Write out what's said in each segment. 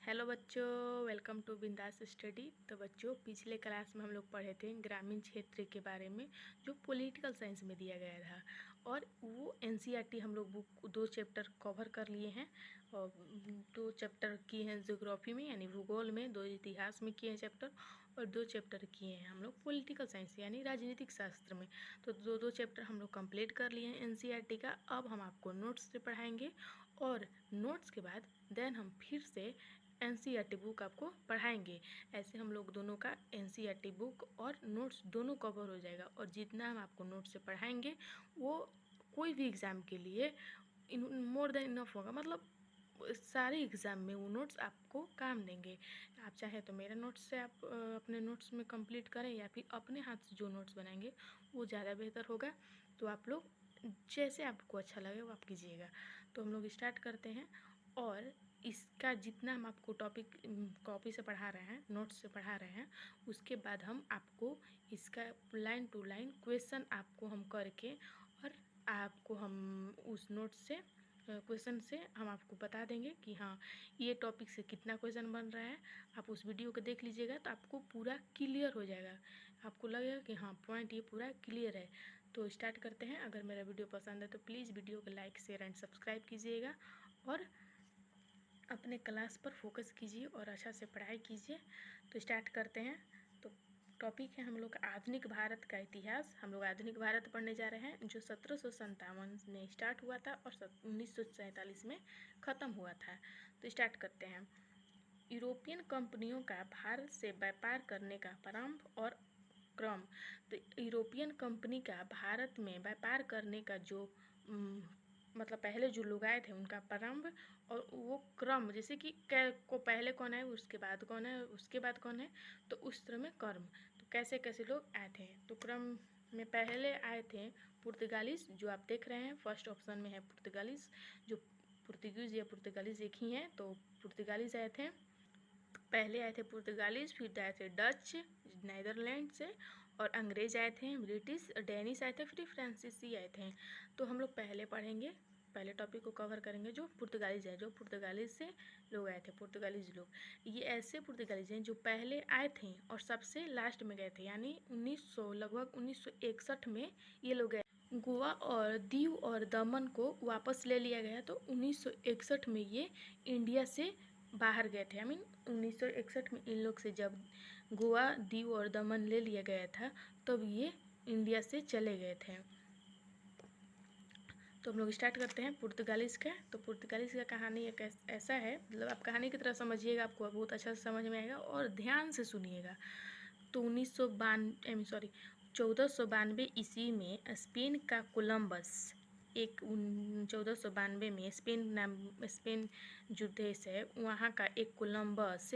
Hello बच्चों, welcome to बिंदास study. तो बच्चों, पिछले क्लास में हम लोग पढ़े थे ग्रामीण क्षेत्र के बारे में, जो पॉलिटिकल साइंस में दिया गया था। और वो एनसीईआरटी हम लोग बुक 2 चैप्टर कवर कर लिए हैं। और 2 चैप्टर किए हैं ज्योग्राफी में यानी भूगोल में, 2 इतिहास में किए हैं चैप्टर, और 2 चैप्टर किए हैं हम लोग पॉलिटिकल साइंस यानी राजनीतिक शास्त्र में। तो 2 चैप्टर हम लोग कंप्लीट कर लिए हैं एनसीईआरटी का। अब हम आपको नोट्स से पढ़ाएंगे, और नोट्स के बाद देन हम फिर से एनसीईआरटी बुक आपको पढ़ाएंगे। ऐसे हम लोग दोनों का एनसीईआरटी बुक और नोट्स दोनों कवर हो जाएगा। और जितना हम आपको नोट्स से पढ़ाएंगे वो कोई भी एग्ज़ाम के लिए मोर देन इनफ होगा। मतलब सारे एग्ज़ाम में वो नोट्स आपको काम देंगे। आप चाहे तो मेरे नोट्स से आप अपने नोट्स में कंप्लीट करें, या फिर अपने हाथ से जो नोट्स बनाएंगे वो ज़्यादा बेहतर होगा। तो आप लोग जैसे आपको अच्छा लगे वो आप कीजिएगा। तो हम लोग स्टार्ट करते हैं। और इसका जितना हम आपको टॉपिक कॉपी से पढ़ा रहे हैं, नोट्स से पढ़ा रहे हैं, उसके बाद हम आपको इसका लाइन टू लाइन क्वेश्चन आपको हम करके, और आपको हम उस नोट से क्वेश्चन से हम आपको बता देंगे कि हाँ ये टॉपिक से कितना क्वेश्चन बन रहा है। आप उस वीडियो को देख लीजिएगा तो आपको पूरा क्लियर हो जाएगा। आपको लगेगा कि हाँ पॉइंट ये पूरा क्लियर है। तो स्टार्ट करते हैं। अगर मेरा वीडियो पसंद है तो प्लीज़ वीडियो को लाइक शेयर एंड सब्सक्राइब कीजिएगा, और अपने क्लास पर फोकस कीजिए और अच्छा से पढ़ाई कीजिए। तो स्टार्ट करते हैं। तो टॉपिक है हम लोग का आधुनिक भारत का इतिहास। हम लोग आधुनिक भारत पढ़ने जा रहे हैं, जो 1757 में स्टार्ट हुआ था और 1947 में ख़त्म हुआ था। तो स्टार्ट करते हैं। यूरोपियन कंपनियों का भारत से व्यापार करने का प्रारंभ और क्रम। तो यूरोपियन कंपनी का भारत में व्यापार करने का जो मतलब पहले जो लोग आए थे उनका प्रारंभ और वो क्रम, जैसे कि को पहले कौन है, उसके बाद कौन है, उसके बाद कौन है, तो उस तरह में कर्म। तो कैसे कैसे लोग आए थे, तो क्रम में पहले आए थे पुर्तगालीज, जो आप देख रहे हैं फर्स्ट ऑप्शन में है पुर्तगालीज। जो पुर्तगीज या पुर्तगालीज एक ही हैं। तो पुर्तगालीज आए थे, पहले आए थे पुर्तगालीज, फिर आए थे डच नीदरलैंड से, और अंग्रेज आए थे, ब्रिटिश, डेनिश आए थे, फिर फ्रांसीसी आए थे। तो हम लोग पहले पढ़ेंगे, पहले टॉपिक को कवर करेंगे जो पुर्तगालीज है, जो पुर्तगालीज से लोग आए थे। पुर्तगालीज लोग ये ऐसे पुर्तगालीज हैं जो पहले आए थे और सबसे लास्ट में गए थे, यानी 1900 लगभग 1961 में ये लोग गए। गोवा और दीव और दमन को वापस ले लिया गया। तो 1961 में ये इंडिया से बाहर गए थे। आई मीन 1961 में इन लोग से जब गोवा, दीव और दमन ले लिया गया था तब ये इंडिया से चले गए थे। तो हम लोग स्टार्ट करते हैं पुर्तगालीज का। तो पुर्तगालीज का कहानी एक ऐसा है, मतलब आप कहानी की तरह समझिएगा, आपको बहुत अच्छा से समझ में आएगा और ध्यान से सुनिएगा। तो 1492 ईस्वी में स्पेन का कोलंबस, एक 1492 में स्पेन जो देश है वहाँ का एक कोलंबस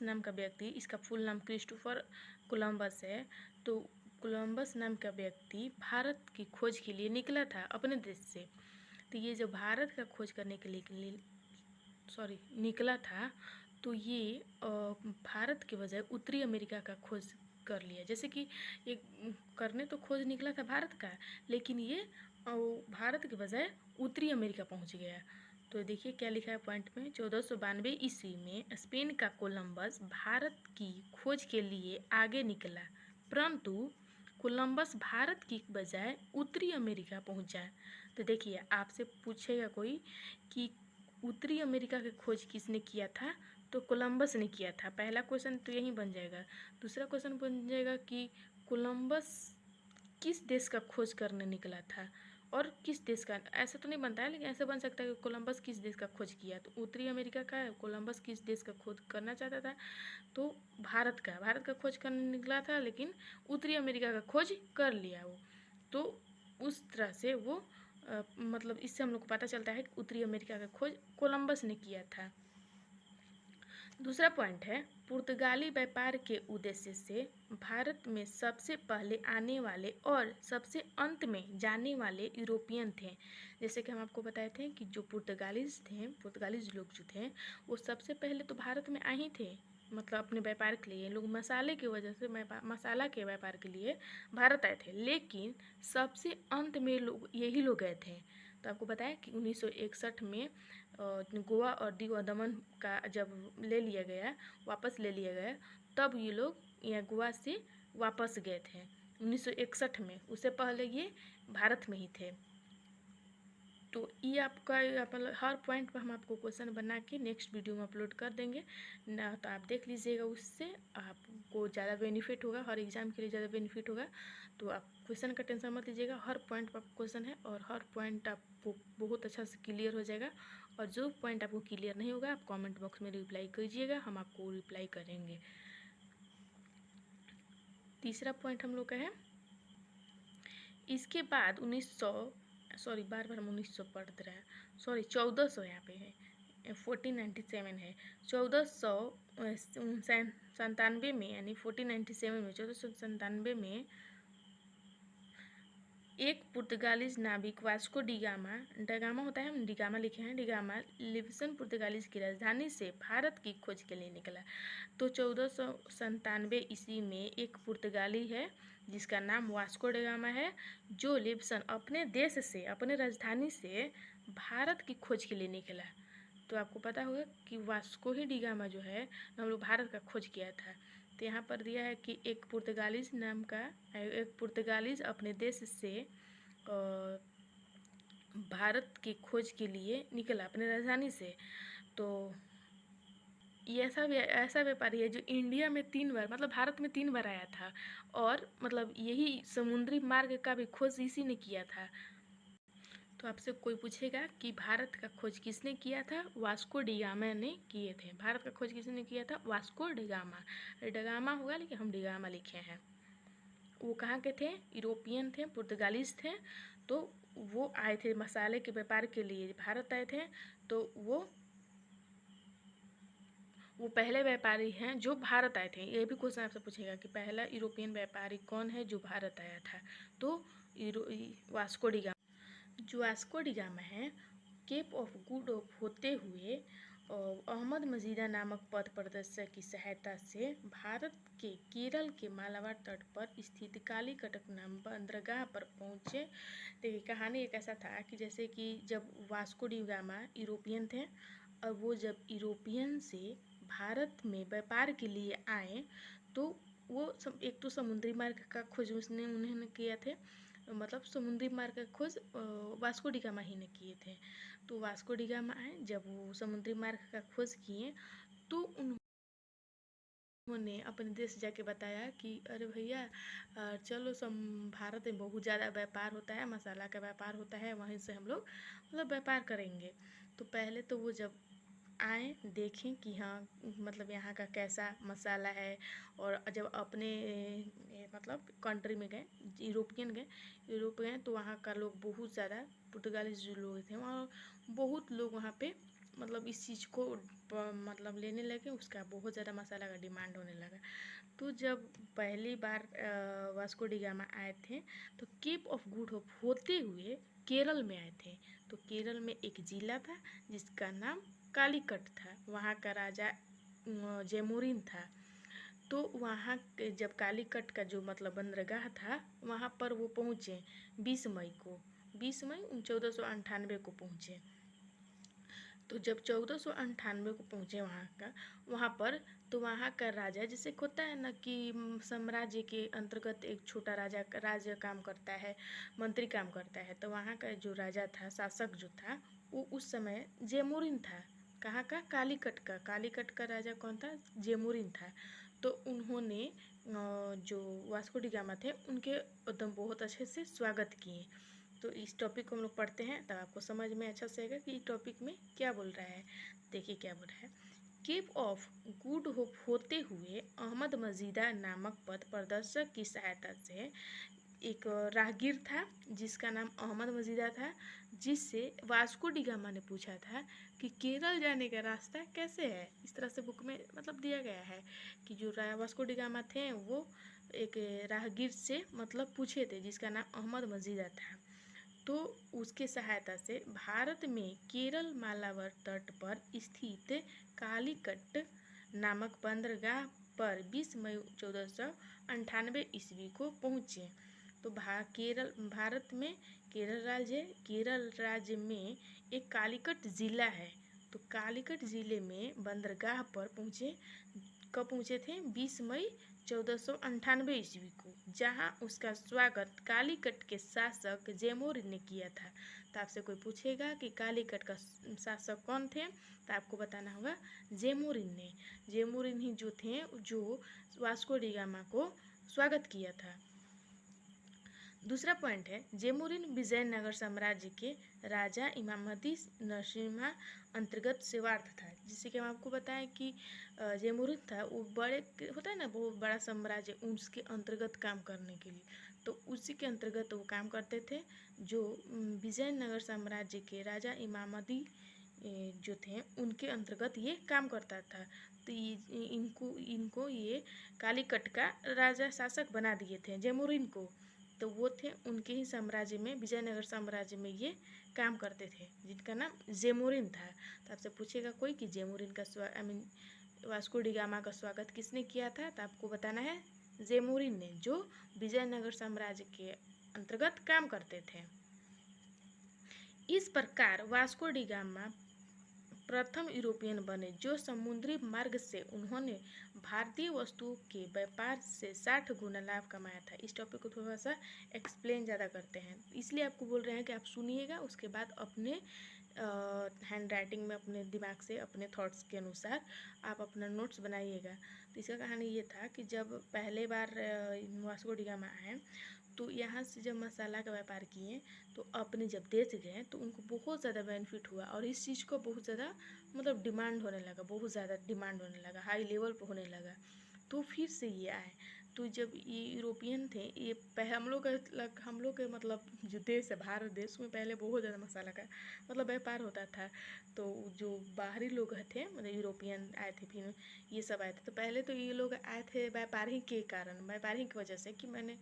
नाम का व्यक्ति, इसका फुल नाम क्रिस्टोफर कोलंबस है। तो कोलंबस नाम का व्यक्ति भारत की खोज के लिए निकला था अपने देश से। तो ये जो भारत का खोज करने के लिए निकला था, तो ये भारत के बजाय उत्तरी अमेरिका का खोज कर लिया। जैसे कि ये करने तो खोज निकला था भारत का, लेकिन ये भारत के बजाय उत्तरी अमेरिका पहुंच गया। तो देखिए क्या लिखा है पॉइंट में। 1492 ईस्वी में स्पेन का कोलंबस भारत की खोज के लिए आगे निकला, परंतु कोलंबस भारत की बजाय उत्तरी अमेरिका पहुंचा। तो देखिए आपसे पूछेगा कोई कि उत्तरी अमेरिका की खोज किसने किया था, तो कोलंबस ने किया था। पहला क्वेश्चन तो यही बन जाएगा। दूसरा क्वेश्चन बन जाएगा कि कोलंबस किस देश का खोज करने निकला था, और किस देश का, ऐसा तो नहीं बनता है लेकिन ऐसे बन सकता है कि कोलंबस किस देश का खोज किया। तो उत्तरी अमेरिका का है, कोलंबस किस देश का खोज करना चाहता था, तो भारत का खोज करने निकला था, लेकिन उत्तरी अमेरिका का खोज कर लिया वो। तो उस तरह से वो मतलब इससे हम लोग को पता चलता है कि उत्तरी अमेरिका का खोज कोलंबस ने किया था। दूसरा पॉइंट है, पुर्तगाली व्यापार के उद्देश्य से भारत में सबसे पहले आने वाले और सबसे अंत में जाने वाले यूरोपियन थे। जैसे कि हम आपको बताए थे कि जो पुर्तगालीज लोग जो थे वो सबसे पहले तो भारत में आए ही थे, मतलब अपने व्यापार के लिए। लोग मसाले की वजह से मसाला के व्यापार के लिए भारत आए थे, लेकिन सबसे अंत में लोग यही लोग गए थे। तो आपको बताया कि 1961 में गोवा और दीव और दमन का जब ले लिया गया, वापस ले लिया गया, तब ये लोग यहाँ गोवा से वापस गए थे 1961 में। उससे पहले ये भारत में ही थे। तो ये आपका हर पॉइंट पर हम आपको क्वेश्चन बना के नेक्स्ट वीडियो में अपलोड कर देंगे ना, तो आप देख लीजिएगा, उससे आपको ज़्यादा बेनिफिट होगा, हर एग्ज़ाम के लिए ज़्यादा बेनिफिट होगा। तो आप क्वेश्चन का टेंशन मत लीजिएगा, हर पॉइंट पर क्वेश्चन है और हर पॉइंट आपको बहुत अच्छा से क्लियर हो जाएगा। और जो पॉइंट आपको क्लियर नहीं होगा आप कॉमेंट बॉक्स में रिप्लाई कीजिएगा, हम आपको रिप्लाई करेंगे। तीसरा पॉइंट हम लोग का है, इसके बाद 1900 पढ़ रहा है, सॉरी 1400 यहाँ पे है, 1497 है। 1497 में यानी 1497 में 1497 में एक पुर्तगालीज नाविक वास्को डिगामा, डगामा होता है, हम डिगामा लिखे हैं, डिगामा लिस्बन पुर्तगालीज की राजधानी से भारत की खोज के लिए निकला। तो 1497 ईस्वी में एक पुर्तगाली है जिसका नाम वास्को डिगामा है, जो लिस्बन अपने देश से, अपने राजधानी से भारत की खोज के लिए निकला। तो आपको पता होगा कि वास्को ही डिगामा जो है हम लोग भारत का खोज किया था। तो यहाँ पर दिया है कि एक पुर्तगालीज अपने देश से भारत की खोज के लिए निकला अपने राजधानी से। तो ये ऐसा व्यापारी है जो इंडिया में 3 बार, मतलब भारत में 3 बार आया था, और मतलब यही समुद्री मार्ग का भी खोज इसी ने किया था। तो आपसे कोई पूछेगा कि भारत का खोज किसने किया था, वास्को डिगामा ने किए थे। भारत का खोज किसने किया था, वास्को डिगामा। डगामा होगा लेकिन हम डिगामा लिखे हैं। वो कहाँ के थे, यूरोपियन थे, पुर्तगालीज थे। तो वो आए थे मसाले के व्यापार के लिए भारत आए थे। तो वो पहले व्यापारी हैं जो भारत आए थे। ये भी क्वेश्चन आपसे पूछेगा कि पहला यूरोपियन व्यापारी कौन है जो भारत आया था। तो वास्को डिगामा। जो वास्को डिगामा है, केप ऑफ गुड होप होते हुए अहमद मजीदा नामक पथ प्रदर्शक की सहायता से भारत के केरल के मालाबार तट पर स्थित कालीकटक नाम बंदरगाह पर पहुँचे। देखिए कहानी एक ऐसा था कि जैसे कि जब वास्को डिगामा यूरोपियन थे और वो जब यूरोपियन से भारत में व्यापार के लिए आए, तो वो एक तो समुद्री मार्ग का खोज उन्होंने किया थे, मतलब समुद्री मार्ग का खोज वास्को डिगामा ही ने किए थे। तो वास्को डिगामा आए, जब वो समुद्री मार्ग का खोज किए तो उन्होंने अपने देश जाके बताया कि अरे भैया चलो भारत में बहुत ज़्यादा व्यापार होता है, मसाला का व्यापार होता है, वहीं से हम लोग मतलब व्यापार करेंगे। तो पहले तो वो जब आए देखें कि हाँ मतलब यहाँ का कैसा मसाला है, और जब अपने मतलब कंट्री में गए, यूरोप गए तो वहाँ का लोग बहुत ज़्यादा पुर्तगाली जो लोग थे वहाँ बहुत लोग वहाँ पे मतलब इस चीज़ को मतलब लेने लगे, उसका बहुत ज़्यादा मसाला का डिमांड होने लगा। तो जब पहली बार वास्को डिगामा आए थे तो केप ऑफ गुड होप होते हुए केरल में आए थे। तो केरल में एक जिला था जिसका नाम कालीकट था, वहाँ का राजा जयमुरीन था। तो वहाँ जब कालीकट का जो मतलब बंदरगाह था वहाँ पर वो पहुँचे 20 मई 1498 को पहुँचे। तो जब 1498 को पहुँचे वहाँ पर तो वहाँ का राजा, जैसे होता है ना कि साम्राज्य के अंतर्गत एक छोटा राज्य काम करता है, मंत्री काम करता है, तो वहाँ का जो राजा था, शासक जो था, वो उस समय जयमुरीन था। कहाँ का, कालीकट का राजा कौन था, जयमुरीन था। तो उन्होंने जो वास्को डिगामा थे उनके एकदम बहुत अच्छे से स्वागत किए। तो इस टॉपिक को हम लोग पढ़ते हैं तब आपको समझ में अच्छा से आएगा कि इस टॉपिक में क्या बोल रहा है। देखिए क्या बोल रहा है, केप ऑफ गुड होप होते हुए अहमद मजीदा नामक पथ प्रदर्शक की सहायता से एक राहगीर था जिसका नाम अहमद मजीदा था, जिससे वास्को डिगामा ने पूछा था कि केरल जाने का रास्ता कैसे है। इस तरह से बुक में मतलब दिया गया है कि जो वास्को डिगामा थे वो एक राहगीर से मतलब पूछे थे जिसका नाम अहमद मजीदा था। तो उसके सहायता से भारत में केरल मालाबार तट पर स्थित कालीकट नामक बंदरगाह पर 20 मई 1498 ईस्वी को पहुँचे। तो केरल भारत में केरल राज्य है। केरल राज्य में एक कालीकट ज़िला है। तो कालीकट ज़िले में बंदरगाह पर पहुँचे। कब पहुँचे थे? 20 मई 1498 ईस्वी को, जहाँ उसका स्वागत कालीकट के शासक जैमोरिन ने किया था। तो आपसे कोई पूछेगा कि कालीकट का शासक कौन थे, तो आपको बताना होगा जैमोरिन ने। जैमोरिन ही जो थे जो वास्को डी गामा को स्वागत किया था। दूसरा पॉइंट है, जैमोरिन विजयनगर साम्राज्य के राजा इमामती नरसिम्हा अंतर्गत सेवार्थ था। जिससे कि हम आपको बताएं कि जैमोरिन था वो बड़े होता है ना, बहुत बड़ा साम्राज्य, उसके अंतर्गत काम करने के लिए, तो उसी के अंतर्गत वो काम करते थे। जो विजयनगर साम्राज्य के राजा इमामती जो थे उनके अंतर्गत ये काम करता था। तो इनको ये कालीकट का राजा शासक बना दिए थे जैमोरिन को। तो वो थे उनके ही साम्राज्य में, विजयनगर साम्राज्य में ये काम करते थे, जिनका नाम जैमोरिन था। तो आपसे पूछेगा कोई कि जैमोरिन का वास्को डी गामा का स्वागत किसने किया था, तो आपको बताना है जैमोरिन ने, जो विजयनगर साम्राज्य के अंतर्गत काम करते थे। इस प्रकार वास्को डी गामा प्रथम यूरोपियन बने जो समुद्री मार्ग से उन्होंने भारतीय वस्तुओं के व्यापार से 60 गुना लाभ कमाया था। इस टॉपिक को थोड़ा सा एक्सप्लेन ज़्यादा करते हैं, इसलिए आपको बोल रहे हैं कि आप सुनिएगा, उसके बाद अपने हैंड राइटिंग में अपने दिमाग से अपने थॉट्स के अनुसार आप अपना नोट्स बनाइएगा। तो इसका कहानी ये था कि जब पहले बार वास्को डी गामा आए तो यहाँ से जब मसाला का व्यापार किए तो अपने जब देश गए तो उनको बहुत ज़्यादा बेनिफिट हुआ और इस चीज़ को बहुत ज़्यादा मतलब डिमांड होने लगा, बहुत ज़्यादा डिमांड होने लगा, हाई लेवल पर होने लगा। तो फिर से ये आए। तो जब ये यूरोपियन थे, ये हम लोग के मतलब जो देश है भारत देश में पहले बहुत ज़्यादा मसाला का मतलब व्यापार होता था। तो जो बाहरी लोग थे मतलब यूरोपियन आए थे, फिर ये सब आए थे। तो पहले तो ये लोग आए थे व्यापारी के कारण, व्यापारी की वजह से कि मैंने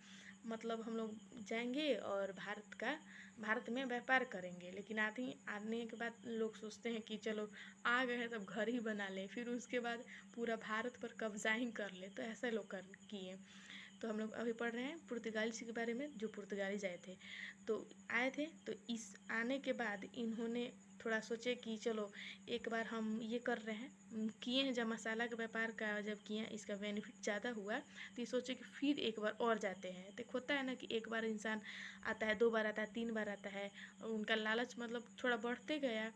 मतलब हम लोग जाएंगे और भारत में व्यापार करेंगे। लेकिन आने के बाद लोग सोचते हैं कि चलो आ गए हैं तब घर ही बना ले, फिर उसके बाद पूरा भारत पर कब्जा ही कर ले। तो ऐसा लोग किए। तो हम लोग अभी पढ़ रहे हैं पुर्तगाली के बारे में, जो पुर्तगाली आए थे। तो आए थे तो इस आने के बाद इन्होंने थोड़ा सोचे कि चलो एक बार हम ये कर रहे हैं, किए हैं जब मसाला के व्यापार का जब किए हैं, इसका बेनिफिट ज़्यादा हुआ तो ये सोचे कि फिर एक बार और जाते हैं। तो होता है ना कि एक बार इंसान आता है, 2 बार आता है, 3 बार आता है, और उनका लालच मतलब थोड़ा बढ़ते गया।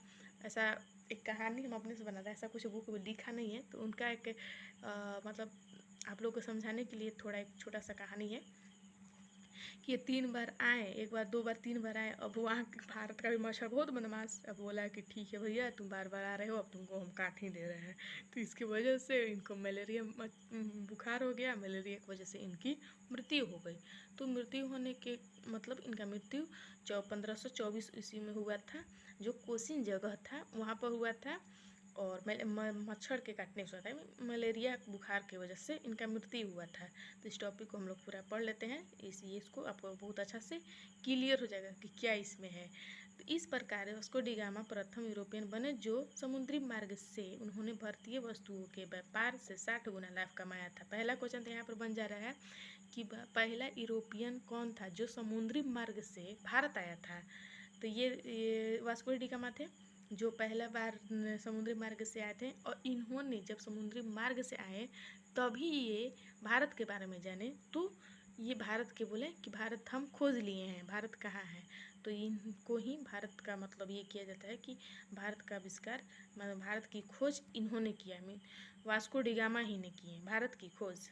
ऐसा एक कहानी हम अपने से बनाते हैं, ऐसा कुछ बुक में लिखा नहीं है। तो उनका एक मतलब आप लोग को समझाने के लिए थोड़ा एक छोटा सा कहानी है कि ये 3 बार आए, एक बार 2 बार 3 बार आए। अब वहाँ भारत का भी मच्छर बहुत बदमाश, अब बोला कि ठीक है भैया तुम बार बार आ रहे हो, अब तुमको हम काट ही दे रहे हैं। तो इसकी वजह से इनको मलेरिया बुखार हो गया, मलेरिया की वजह से इनकी मृत्यु हो गई। तो मृत्यु होने के मतलब इनका मृत्यु 1524 ईस्वी में हुआ था, जो कोसिन जगह था वहाँ पर हुआ था। और मच्छर के काटने से होता है, मलेरिया बुखार की वजह से इनका मृत्यु हुआ था। तो इस टॉपिक को हम लोग पूरा पढ़ लेते हैं, इसको आपको बहुत अच्छा से क्लियर हो जाएगा कि क्या इसमें है। तो इस प्रकार वास्को डी गामा प्रथम यूरोपियन बने जो समुद्री मार्ग से उन्होंने भारतीय वस्तुओं के व्यापार से 60 गुना लाभ कमाया था। पहला क्वेश्चन तो यहाँ पर बन जा रहा है कि पहला यूरोपियन कौन था जो समुद्री मार्ग से भारत आया था। तो ये वास्को डी गामा थे जो पहला बार समुद्री मार्ग से आए थे। और इन्होंने जब समुद्री मार्ग से आए तभी ये भारत के बारे में जाने। तो ये भारत के बोले कि भारत हम खोज लिए हैं, भारत कहाँ है। तो इनको ही भारत का मतलब ये किया जाता है कि भारत का आविष्कार मतलब भारत की खोज इन्होंने किया, वास्को डी गामा ही ने की है भारत की खोज।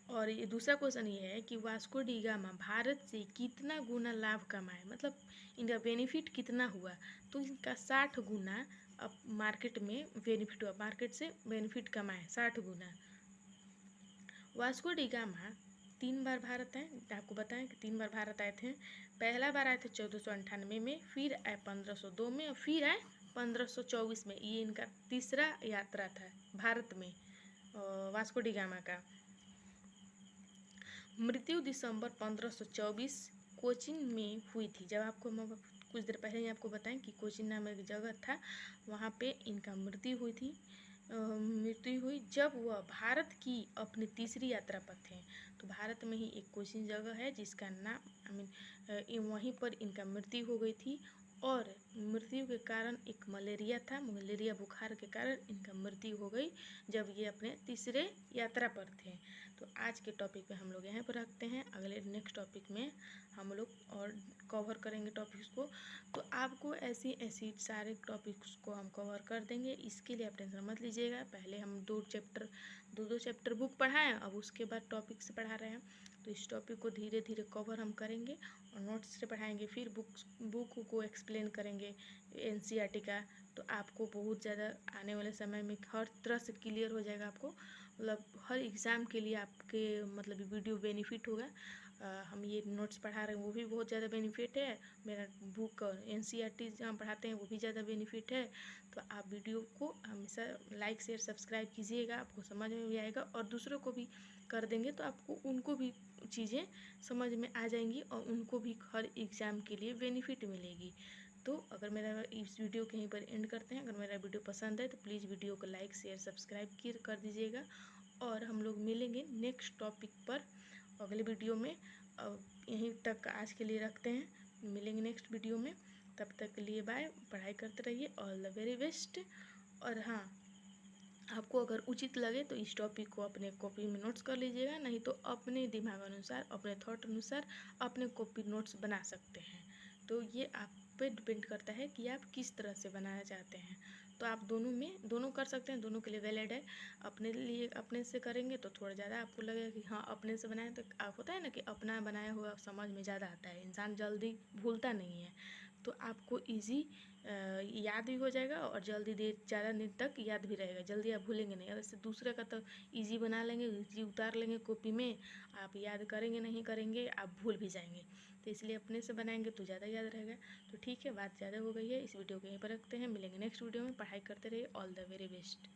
और ये दूसरा क्वेश्चन ये है कि वास्को डी गामा भारत से कितना गुना लाभ कमाए, मतलब इनका बेनिफिट कितना हुआ। तो इनका 60 गुना अब मार्केट में बेनिफिट हुआ, मार्केट से बेनिफिट कमाए 60 गुना। वास्को डी गामा 3 बार भारत आए, आपको बताएं कि 3 बार भारत आए थे। पहला बार आए थे 1498 में, फिर आए 1502 में और फिर आए 1524 में। ये इनका तीसरा यात्रा था भारत में वास्को डी गामा का। मृत्यु दिसंबर 1524 कोचीन में हुई थी। जब आपको कुछ देर पहले ही आपको बताएं कि कोचीन नाम एक जगह था, वहाँ पे इनका मृत्यु हुई थी। मृत्यु हुई जब वह भारत की अपनी तीसरी यात्रा पर थे। तो भारत में ही एक कोचिंग जगह है जिसका नाम वहीं पर इनका मृत्यु हो गई थी। और मृत्यु के कारण एक मलेरिया था, मलेरिया बुखार के कारण इनका मृत्यु हो गई जब ये अपने तीसरे यात्रा पर थे। तो आज के टॉपिक पे हम लोग यहाँ पर रखते हैं, अगले नेक्स्ट टॉपिक में हम लोग और कवर करेंगे टॉपिक्स को। तो आपको ऐसी ऐसी सारे टॉपिक्स को हम कवर कर देंगे, इसके लिए आप टेंशन मत लीजिएगा। पहले हम दो दो चैप्टर बुक पढ़ाएं, अब उसके बाद टॉपिक से पढ़ा रहे हैं। तो इस टॉपिक को धीरे धीरे कवर हम करेंगे और नोट्स से पढ़ाएंगे, फिर बुक को एक्सप्लेन करेंगे एनसीईआरटी का। तो आपको बहुत ज़्यादा आने वाले समय में हर तरह से क्लियर हो जाएगा। आपको मतलब हर एग्ज़ाम के लिए आपके मतलब वीडियो बेनिफिट होगा। हम ये नोट्स पढ़ा रहे हैं वो भी बहुत ज़्यादा बेनिफिट है, मेरा बुक एनसीईआरटी जहाँ पढ़ाते हैं वो भी ज़्यादा बेनिफिट है। तो आप वीडियो को हमेशा लाइक शेयर सब्सक्राइब कीजिएगा, आपको समझ में भी आएगा और दूसरों को भी कर देंगे तो आपको उनको भी चीज़ें समझ में आ जाएंगी और उनको भी हर एग्ज़ाम के लिए बेनिफिट मिलेगी। तो अगर मेरा इस वीडियो को यहीं पर एंड करते हैं। अगर मेरा वीडियो पसंद है तो प्लीज़ वीडियो को लाइक शेयर सब्सक्राइब कर दीजिएगा और हम लोग मिलेंगे नेक्स्ट टॉपिक पर अगले वीडियो में। यहीं तक आज के लिए रखते हैं, मिलेंगे नेक्स्ट वीडियो में। तब तक के लिए बाय, पढ़ाई करते रहिए, ऑल द वेरी बेस्ट। और हाँ, आपको अगर उचित लगे तो इस टॉपिक को अपने कॉपी में नोट्स कर लीजिएगा, नहीं तो अपने दिमाग अनुसार अपने थॉट अनुसार अपने कॉपी नोट्स बना सकते हैं। तो ये आप पे डिपेंड करता है कि आप किस तरह से बनाना चाहते हैं। तो आप दोनों कर सकते हैं, दोनों के लिए वैलिड है। अपने लिए अपने से करेंगे तो थोड़ा ज़्यादा आपको लगेगा कि हाँ अपने से बनाए, तो आप होता है ना कि अपना बनाया हुआ समझ में ज़्यादा आता है, इंसान जल्दी भूलता नहीं है। तो आपको ईजी याद भी हो जाएगा और जल्दी देर ज़्यादा दिन तक याद भी रहेगा, जल्दी आप भूलेंगे नहीं। वैसे दूसरे का तो ईजी बना लेंगे, ईजी उतार लेंगे कॉपी में, आप याद करेंगे नहीं करेंगे, आप भूल भी जाएंगे। तो इसलिए अपने से बनाएंगे तो ज़्यादा याद रहेगा। तो ठीक है, बात ज़्यादा हो गई है, इस वीडियो को यहीं पर रखते हैं, मिलेंगे नेक्स्ट वीडियो में। पढ़ाई करते रहिए, ऑल द वेरी बेस्ट।